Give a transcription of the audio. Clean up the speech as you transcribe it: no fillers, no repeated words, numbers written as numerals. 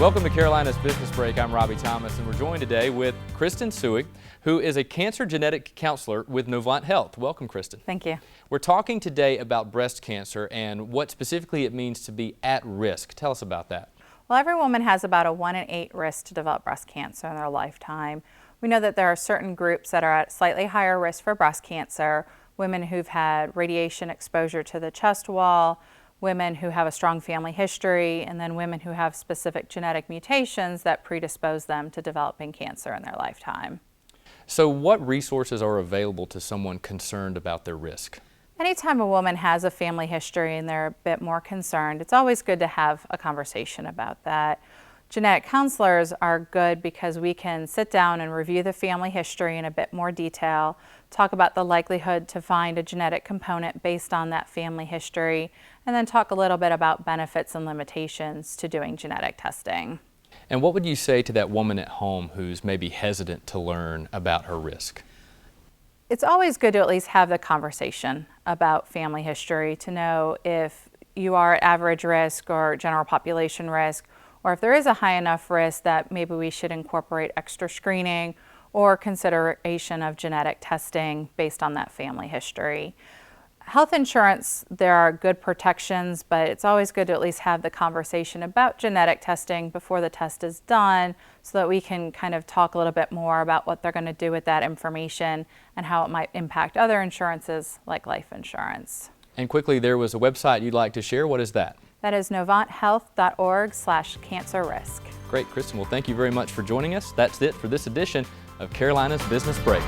Welcome to Carolina's Business Break. I'm Robbie Thomas, and we're joined today with Kristen Csuy, who is a cancer genetic counselor with Novant Health. Welcome, Kristen. Thank you. We're talking today about breast cancer and what specifically it means to be at risk. Tell us about that. Well, every woman has about a 1 in 8 risk to develop breast cancer in their lifetime. We know that there are certain groups that are at slightly higher risk for breast cancer: women who've had radiation exposure to the chest wall, women who have a strong family history, and then women who have specific genetic mutations that predispose them to developing cancer in their lifetime. So what resources are available to someone concerned about their risk? Anytime a woman has a family history and they're a bit more concerned, it's always good to have a conversation about that. Genetic counselors are good because we can sit down and review the family history in a bit more detail, talk about the likelihood to find a genetic component based on that family history, and then talk a little bit about benefits and limitations to doing genetic testing. And what would you say to that woman at home who's maybe hesitant to learn about her risk? It's always good to at least have the conversation about family history to know if you are at average risk or general population risk, or if there is a high enough risk that maybe we should incorporate extra screening or consideration of genetic testing based on that family history. Health insurance, there are good protections, but it's always good to at least have the conversation about genetic testing before the test is done so that we can kind of talk a little bit more about what they're going to do with that information and how it might impact other insurances like life insurance. And quickly, there was a website you'd like to share. What is that? That is novanthealth.org/cancer risk. Great, Kristen. Well, thank you very much for joining us. That's it for this edition of Carolina's Business Break.